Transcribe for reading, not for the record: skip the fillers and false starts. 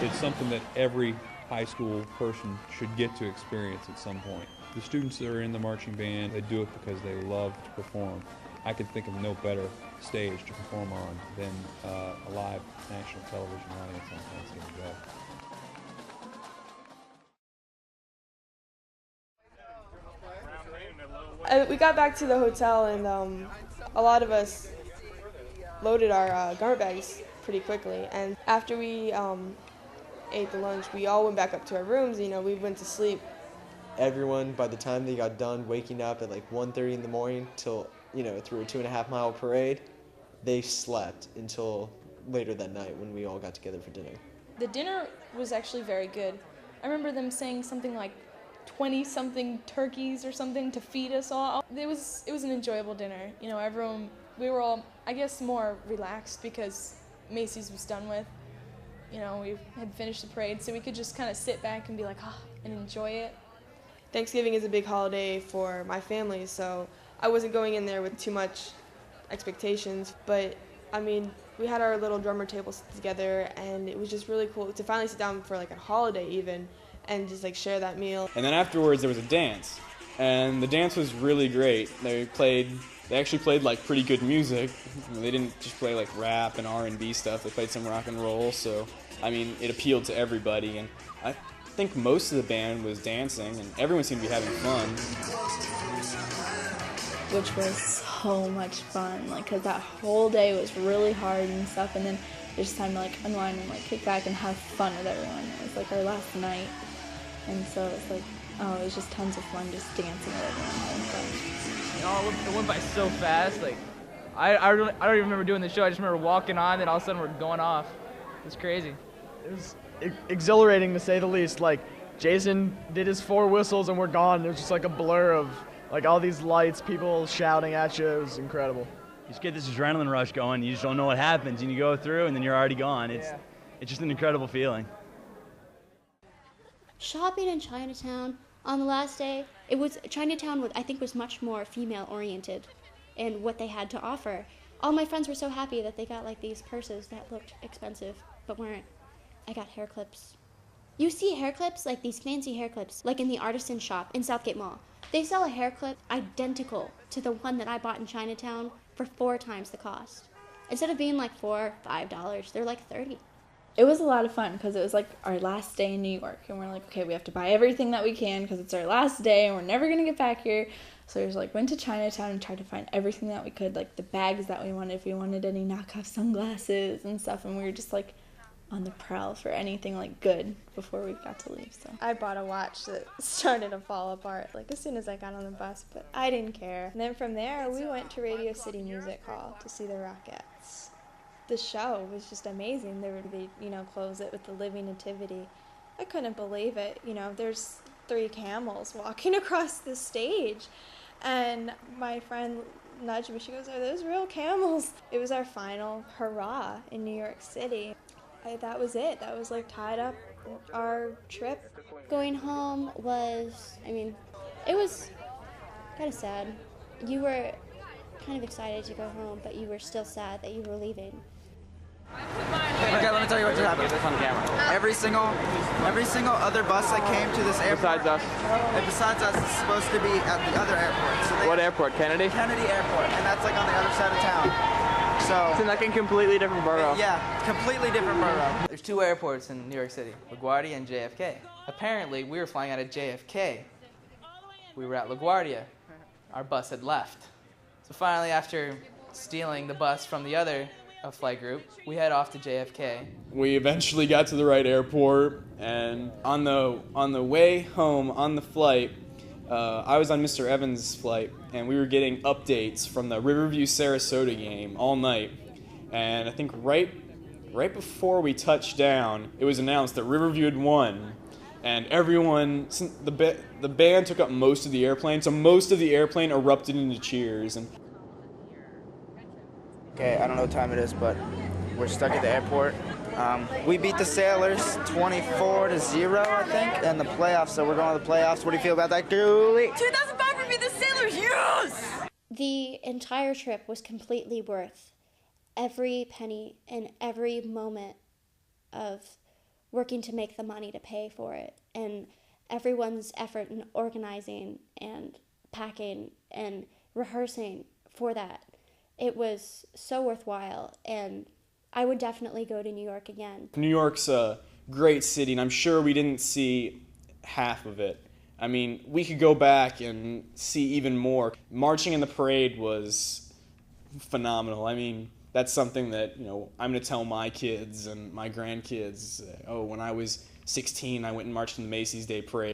It's something that every high school person should get to experience at some point. The students that are in the marching band, they do it because they love to perform. I could think of no better stage to perform on than a live national television audience on Thanksgiving Day. We got back to the hotel and a lot of us loaded our garment bags pretty quickly. And after we ate the lunch, we all went back up to our rooms. You know, we went to sleep. Everyone, by the time they got done waking up at like 1:30 in the morning till, through a 2.5-mile parade, they slept until later that night when we all got together for dinner. The dinner was actually very good. I remember them saying something like 20-something turkeys or something to feed us all. It was an enjoyable dinner. You know, we were all, I guess, more relaxed because Macy's was done with. You know, we had finished the parade, so we could just kind of sit back and be like, and enjoy it. Thanksgiving is a big holiday for my family, so I wasn't going in there with too much expectations, but I mean, we had our little drummer tables together, and it was just really cool to finally sit down for like a holiday even, and just like share that meal. And then afterwards there was a dance, and the dance was really great. They actually played like pretty good music. They didn't just play like rap and R&B stuff. They played some rock and roll, so I mean, it appealed to everybody, and I think most of the band was dancing, and everyone seemed to be having fun. Which was so much fun, like, because that whole day was really hard and stuff, and then there's just time to like unwind and like kick back and have fun with everyone. It was like our last night, and so it's like, it was just tons of fun just dancing with everyone. You know, it went by so fast. Like, I don't even remember doing the show. I just remember walking on, and all of a sudden we're going off. It was crazy. It was exhilarating to say the least. Like, Jason did his 4 whistles and we're gone. It was just like a blur of like all these lights, people shouting at you. It was incredible. You just get this adrenaline rush going. You just don't know what happens, and you go through, and then you're already gone. It's just an incredible feeling. Shopping in Chinatown on the last day, Chinatown I think was much more female oriented in what they had to offer. All my friends were so happy that they got like these purses that looked expensive but weren't. I got hair clips. You see hair clips, like these fancy hair clips, like in the artisan shop in Southgate Mall. They sell a hair clip identical to the one that I bought in Chinatown for 4 times the cost. Instead of being like $4 or $5, they're like $30. It was a lot of fun because it was like our last day in New York, and we're like, okay, we have to buy everything that we can because it's our last day and we're never gonna get back here. So we just like went to Chinatown and tried to find everything that we could, like the bags that we wanted, if we wanted any knockoff sunglasses and stuff, and we were just like on the prowl for anything like good before we got to leave. So I bought a watch that started to fall apart like as soon as I got on the bus, but I didn't care. And then from there we went to Radio City Music Hall to see the Rockettes. The show was just amazing. They close it with the Living Nativity. I couldn't believe it. There's 3 camels walking across the stage, and my friend nudged me. She goes, "Are those real camels?" It was our final hurrah in New York City. That was it. That was like tied up our trip. Going home was, it was kind of sad. You were kind of excited to go home, but you were still sad that you were leaving. Okay, let me tell you what just happened. Get this on camera. Every single other bus that came to this airport. Besides us, is supposed to be at the other airport. So What airport? Kennedy? Kennedy Airport, and that's like on the other side of town. So it's in like a completely different borough. Yeah, completely different borough. There's 2 airports in New York City, LaGuardia and JFK. Apparently, we were flying out of JFK. We were at LaGuardia. Our bus had left. So finally, after stealing the bus from the other flight group, we head off to JFK. We eventually got to the right airport, and on the way home on the flight, I was on Mr. Evans' flight, and we were getting updates from the Riverview-Sarasota game all night. And I think right before we touched down, it was announced that Riverview had won. And everyone, the band took up most of the airplane, so most of the airplane erupted into cheers. And okay, I don't know what time it is, but we're stuck at the airport. We beat the Sailors 24-0, I think, in the playoffs, so we're going to the playoffs. What do you feel about that, Dooley? 2005 we beat the Sailors, yes! The entire trip was completely worth every penny and every moment of working to make the money to pay for it, and everyone's effort in organizing and packing and rehearsing for that. It was so worthwhile, and I would definitely go to New York again. New York's a great city, and I'm sure we didn't see half of it. I mean, we could go back and see even more. Marching in the parade was phenomenal. I mean, that's something that, I'm going to tell my kids and my grandkids. Oh, when I was 16, I went and marched in the Macy's Day Parade.